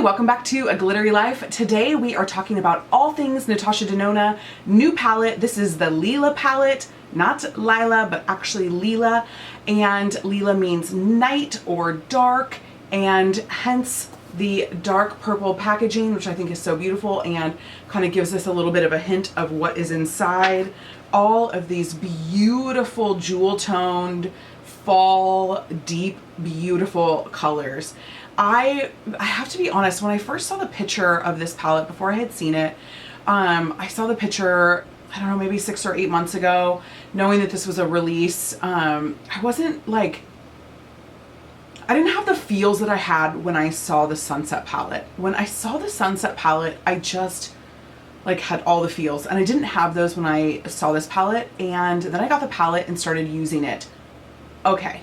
welcome back to A Glittery Life. Today we are talking about all things Natasha Denona new palette. This is the Lila palette, not Lila, but actually Lila. And Lila means night or dark, and hence the dark purple packaging, which I think is so beautiful and kind of gives us a little bit of a hint of what is inside. All of these beautiful jewel toned fall deep beautiful colors. I have to be honest, when I first saw the picture of this palette before I had seen it, I saw the picture, I don't know, maybe 6 or 8 months ago, knowing that this was a release. I wasn't like, I didn't have the feels that I had when I saw the Sunset palette. When I saw the Sunset palette, I just like had all the feels, and I didn't have those when I saw this palette. And then I got the palette and started using it. Okay,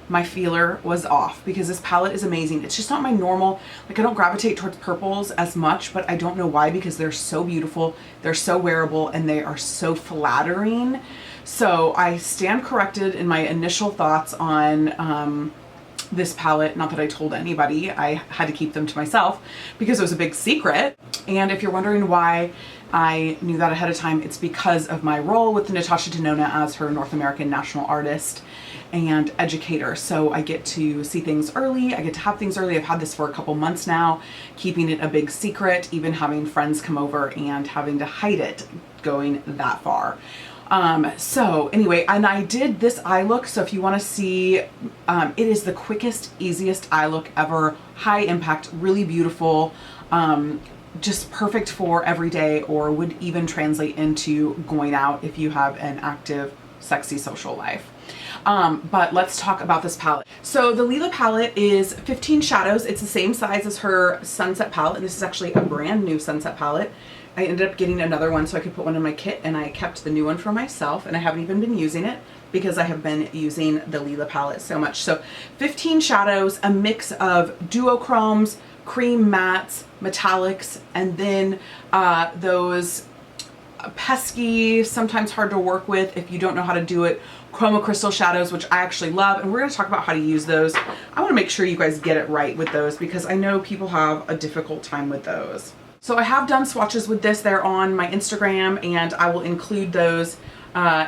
my feeler was off because this palette is amazing. It's just not my normal, like I don't gravitate towards purples as much, but I don't know why, because they're so beautiful, they're so wearable, and they are so flattering. So I stand corrected in my initial thoughts on this palette. Not that I told anybody, I had to keep them to myself because it was a big secret. And if you're wondering why I knew that ahead of time, it's because of my role with Natasha Denona as her North American national artist and educator. So I get to see things early, I get to have things early. I've had this for a couple months now, keeping it a big secret, even having friends come over and having to hide it, going that far. So anyway, and I did this eye look. So if you want to see, it is the quickest, easiest eye look ever. High impact, really beautiful, just perfect for every day, or would even translate into going out if you have an active, sexy social life. But let's talk about this palette. So the Lila palette is 15 shadows. It's the same size as her Sunset palette, and this is actually a brand new Sunset palette. I ended up getting another one so I could put one in my kit, and I kept the new one for myself, and I haven't even been using it because I have been using the Lila palette so much. So 15 shadows, a mix of duochromes, cream mattes, metallics, and then those pesky, sometimes hard to work with if you don't know how to do it, chroma crystal shadows, which I actually love, and we're going to talk about how to use those. I want to make sure you guys get it right with those because I know people have a difficult time with those. So I have done swatches with this. They're on my Instagram, and I will include those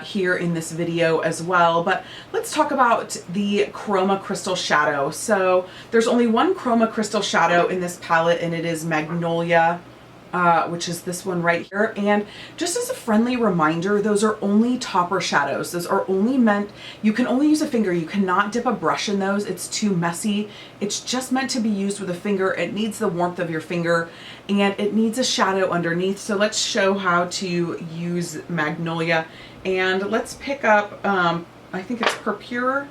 here in this video as well. But let's talk about the chroma crystal shadow. So there's only one chroma crystal shadow in this palette, and it is Magnolia, which is this one right here. And just as a friendly reminder, those are only topper shadows. Those are only meant, you can only use a finger. You cannot dip a brush in those. It's too messy. It's just meant to be used with a finger. It needs the warmth of your finger, and it needs a shadow underneath. So let's show how to use Magnolia. And let's pick up, I think it's Purpure,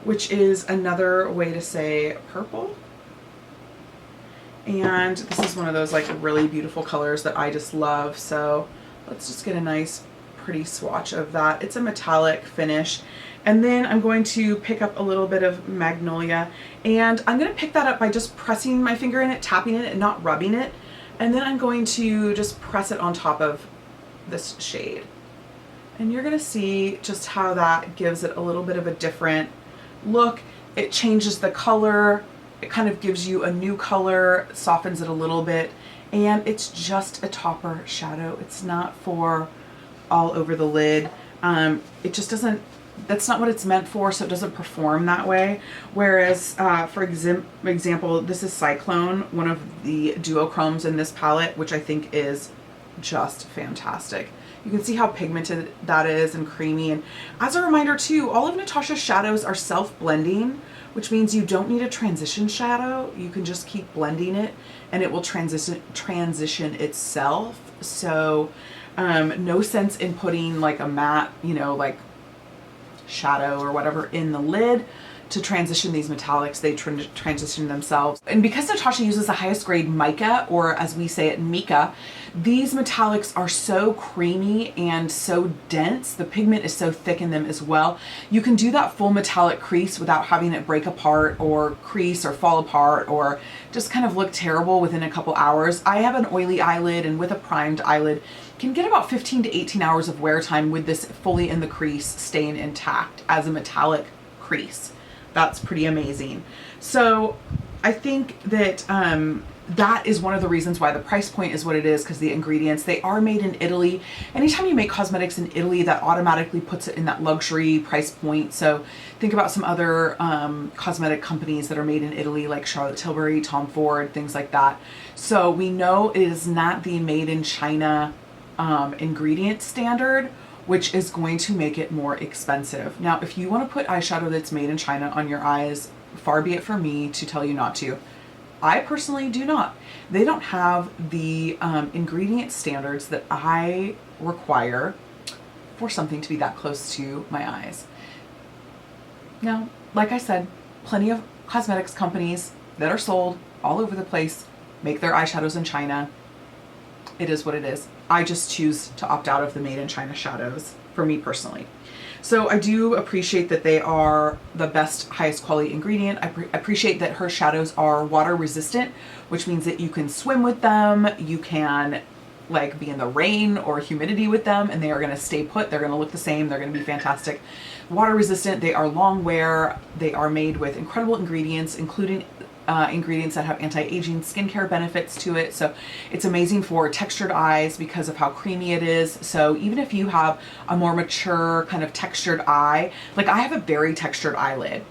which is another way to say purple. And this is one of those like really beautiful colors that I just love. So let's just get a nice pretty swatch of that. It's a metallic finish. And then I'm going to pick up a little bit of Magnolia, and I'm going to pick that up by just pressing my finger in it, tapping it, and not rubbing it. And then I'm going to just press it on top of this shade. And you're going to see just how that gives it a little bit of a different look. It changes the color. It kind of gives you a new color, softens it a little bit, and it's just a topper shadow. It's not for all over the lid. It just doesn't, that's not what it's meant for, so it doesn't perform that way. Whereas, for example, this is Cyclone, one of the duochromes in this palette, which I think is just fantastic. You can see how pigmented that is and creamy. And as a reminder too, all of Natasha's shadows are self-blending, which means you don't need a transition shadow. You can just keep blending it and it will transition itself. So no sense in putting like a matte, you know, like shadow or whatever in the lid to transition these metallics. They transition themselves. And because Natasha uses the highest grade mica, or as we say it, mica, these metallics are so creamy and so dense. The pigment is so thick in them as well. You can do that full metallic crease without having it break apart or crease or fall apart or just kind of look terrible within a couple hours. I have an oily eyelid, and with a primed eyelid, can get about 15 to 18 hours of wear time with this fully in the crease staying intact as a metallic crease. That's pretty amazing. So I think that that is one of the reasons why the price point is what it is, because the ingredients, they are made in Italy. Anytime you make cosmetics in Italy, that automatically puts it in that luxury price point. So think about some other cosmetic companies that are made in Italy, like Charlotte Tilbury, Tom Ford, things like that. So we know it is not the made in China ingredient standard, which is going to make it more expensive. Now, if you want to put eyeshadow that's made in China on your eyes, far be it from me to tell you not to. I personally do not. They don't have the ingredient standards that I require for something to be that close to my eyes. Now, like I said, plenty of cosmetics companies that are sold all over the place make their eyeshadows in China. It is what it is. I just choose to opt out of the made in China shadows for me personally. So I do appreciate that they are the best, highest quality ingredient. I appreciate that her shadows are water resistant, which means that you can swim with them. You can like be in the rain or humidity with them and they are going to stay put. They're going to look the same. They're going to be fantastic. Water resistant. They are long wear. They are made with incredible ingredients, including ingredients that have anti-aging skincare benefits to it. So it's amazing for textured eyes because of how creamy it is. So even if you have a more mature kind of textured eye, like I have a very textured eyelid.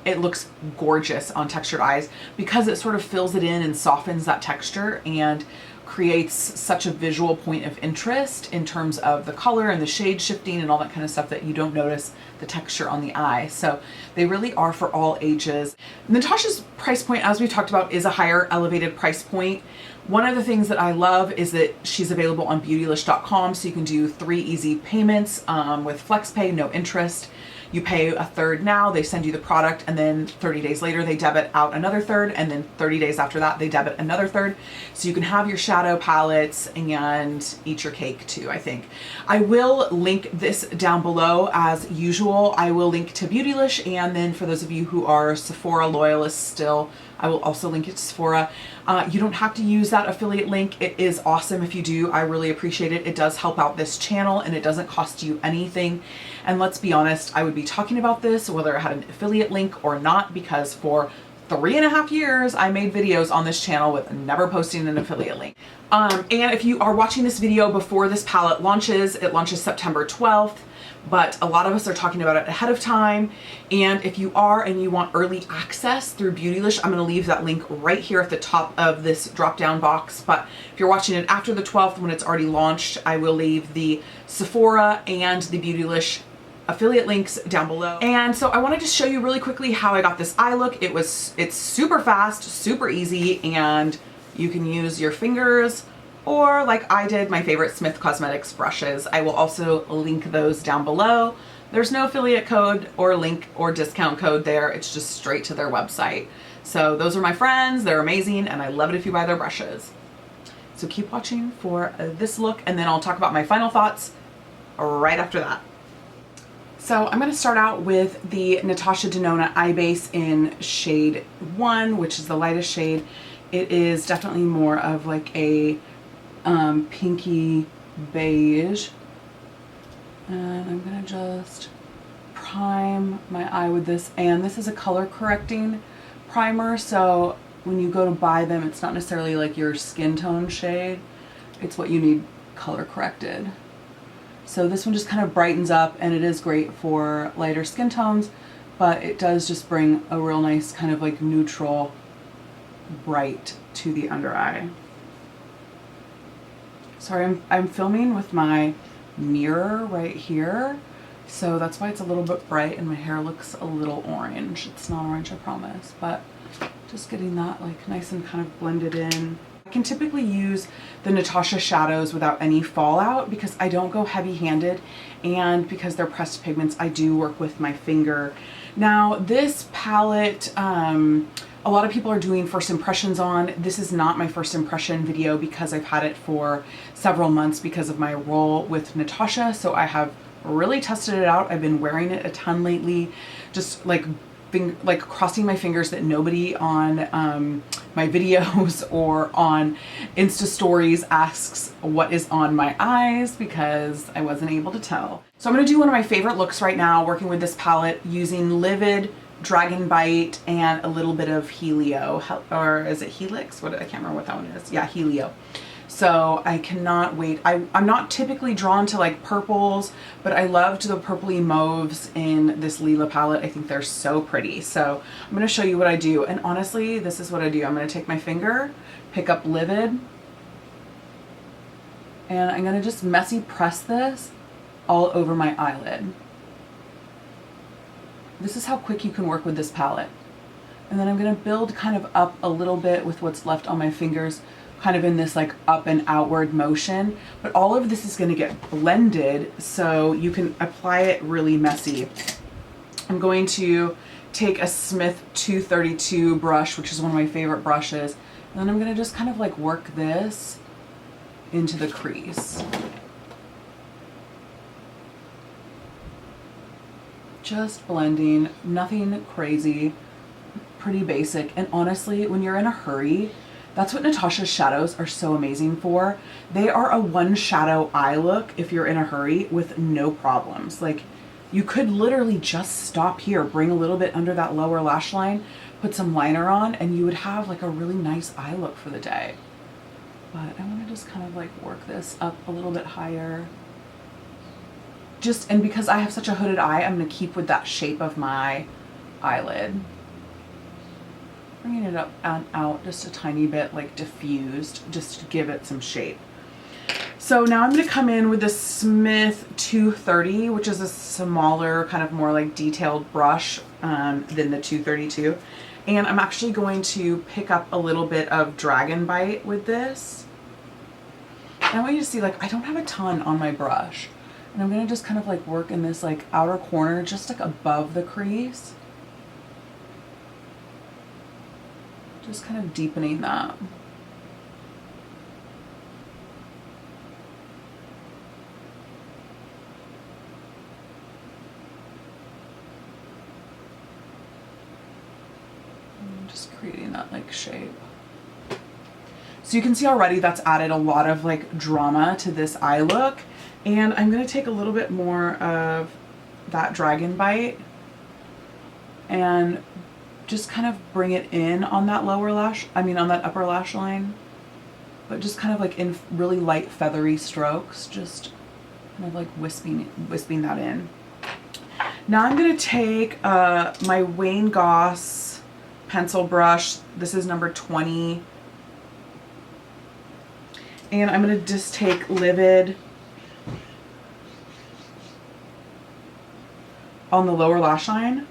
It looks gorgeous on textured eyes because it sort of fills it in and softens that texture and creates such a visual point of interest in terms of the color and the shade shifting and all that kind of stuff that you don't notice the texture on the eye. So they really are for all ages. Natasha's price point, as we talked about, is a higher elevated price point. One of the things that I love is that she's available on beautylish.com, so you can do 3 easy payments with FlexPay, no interest. You pay a third now, they send you the product, and then 30 days later they debit out another third, and then 30 days after that they debit another third. So you can have your shadow palettes and eat your cake too, I think. I will link this down below as usual. I will link to Beautylish, and then for those of you who are Sephora loyalists still, I will also link it to Sephora. You don't have to use that affiliate link. It is awesome if you do. I really appreciate it. It does help out this channel and it doesn't cost you anything. And let's be honest, I would be talking about this whether I had an affiliate link or not, because for 3.5 years I made videos on this channel with never posting an affiliate link. And if you are watching this video before this palette launches, it launches September 12th. But a lot of us are talking about it ahead of time. And if you are and you want early access through Beautylish, I'm going to leave that link right here at the top of this drop down box. But if you're watching it after the 12th when it's already launched, I will leave the Sephora and the Beautylish affiliate links down below. And so I wanted to show you really quickly how I got this eye look. It's super fast, super easy, and you can use your fingers, or like I did, my favorite Smith Cosmetics brushes. I will also link those down below. There's no affiliate code or link or discount code there. It's just straight to their website. So those are my friends. They're amazing, and I love it if you buy their brushes. So keep watching for this look, and then I'll talk about my final thoughts right after that. So I'm going to start out with the Natasha Denona Eye Base in shade 1, which is the lightest shade. It is definitely more of like a pinky beige, and I'm gonna just prime my eye with this. And this is a color correcting primer, so when you go to buy them, it's not necessarily like your skin tone shade, it's what you need color corrected. So this one just kind of brightens up, and it is great for lighter skin tones, but it does just bring a real nice kind of like neutral bright to the under eye. Sorry, I'm filming with my mirror right here, so that's why it's a little bit bright and my hair looks a little orange. It's not orange, I promise, but just getting that like nice and kind of blended in. I can typically use the Natasha shadows without any fallout because I don't go heavy-handed, and because they're pressed pigments, I do work with my finger. Now this palette, a lot of people are doing first impressions on. This is not my first impression video because I've had it for several months because of my role with Natasha. So I have really tested it out. I've been wearing it a ton lately, just like crossing my fingers that nobody on my videos or on Insta stories asks what is on my eyes, because I wasn't able to tell. So I'm going to do one of my favorite looks right now, working with this palette using Livid Dragon Bite, and a little bit of Helio, or is it Helix? What, I can't remember what that one is. Yeah, Helio. So I cannot wait. I'm not typically drawn to like purples, but I loved the purpley mauves in this Lila palette. I think they're so pretty. So I'm going to show you what I do. And honestly, this is what I do. I'm going to take my finger, pick up Livid, and I'm going to just messy press this all over my eyelid. This is how quick you can work with this palette. And then I'm going to build kind of up a little bit with what's left on my fingers, kind of in this like up and outward motion, but all of this is going to get blended so you can apply it really messy. I'm going to take a Smith 232 brush, which is one of my favorite brushes, and then I'm going to just kind of like work this into the crease. Just blending, nothing crazy, pretty basic. And honestly, when you're in a hurry, that's what Natasha's shadows are so amazing for. They are a one shadow eye look if you're in a hurry with no problems. Like, you could literally just stop here, bring a little bit under that lower lash line, put some liner on, and you would have like a really nice eye look for the day. But I want to just kind of like work this up a little bit higher. And because I have such a hooded eye, I'm going to keep with that shape of my eyelid. Bringing it up and out just a tiny bit, like diffused, just to give it some shape. So now I'm going to come in with the Smith 230, which is a smaller, kind of more like detailed brush than the 232. And I'm actually going to pick up a little bit of Dragon Bite with this. And I want you to see, like, I don't have a ton on my brush. And I'm going to just kind of like work in this like outer corner, just like above the crease. Just kind of deepening that. And just creating that like shape. So you can see already that's added a lot of like drama to this eye look. And I'm going to take a little bit more of that Dragon Bite and just kind of bring it in on that on that upper lash line, but just kind of like in really light feathery strokes, just kind of like wisping that in. Now I'm going to take my Wayne Goss pencil brush. This is number 20. And I'm going to just take Livid on the lower lash line.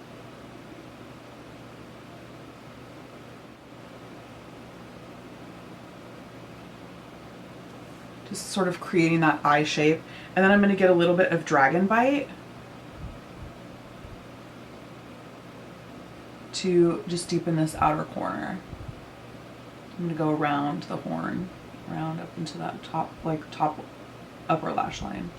Just sort of creating that eye shape. And then I'm going to get a little bit of Dragon Bite to just deepen this outer corner. I'm going to go around the horn, around up into that top upper lash line.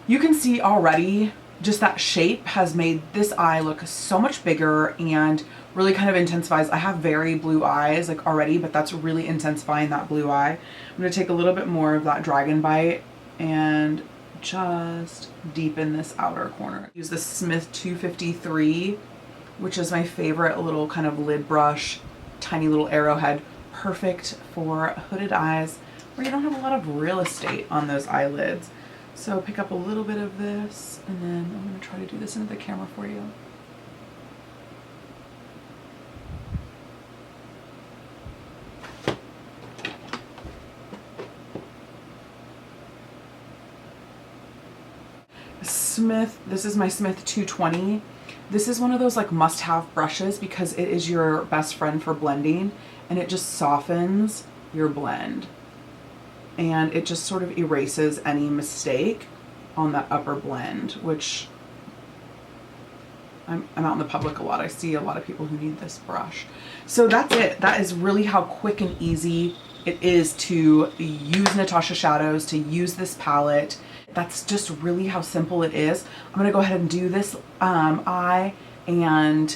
You can see already just that shape has made this eye look so much bigger and really kind of intensifies. I have very blue eyes like already, but that's really intensifying that blue eye. I'm going to take a little bit more of that Dragon Bite and just deepen this outer corner. Use the Smith 253, which is my favorite little kind of lid brush, tiny little arrowhead, perfect for hooded eyes where you don't have a lot of real estate on those eyelids. So pick up a little bit of this, and then I'm going to try to do this into the camera for you. This is my Smith 220. This is one of those like must-have brushes because it is your best friend for blending, and it just softens your blend. And it just sort of erases any mistake on that upper blend, which I'm out in the public a lot. I see a lot of people who need this brush. So that's it. That is really how quick and easy it is to use Natasha shadows, to use this palette. That's just really how simple it is. I'm going to go ahead and do this eye and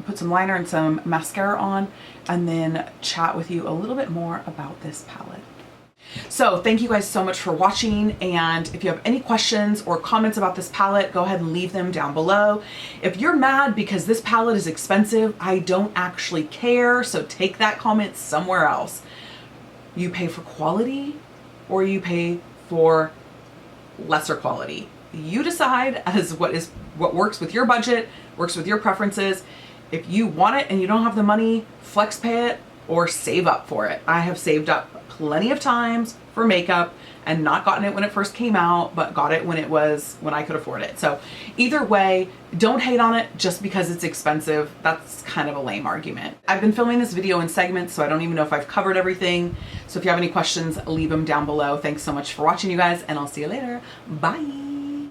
put some liner and some mascara on, and then chat with you a little bit more about this palette. So thank you guys so much for watching, and if you have any questions or comments about this palette, go ahead and leave them down below. If you're mad because this palette is expensive, I don't actually care, so take that comment somewhere else. You pay for quality or you pay for lesser quality. You decide as what works with your budget, works with your preferences. If you want it and you don't have the money, flex pay it or save up for it. I have saved up plenty of times for makeup and not gotten it when it first came out, but got it when I could afford it. So either way, don't hate on it just because it's expensive. That's kind of a lame argument. I've been filming this video in segments, so I don't even know if I've covered everything. So if you have any questions, leave them down below. Thanks so much for watching, you guys, and I'll see you later. Bye.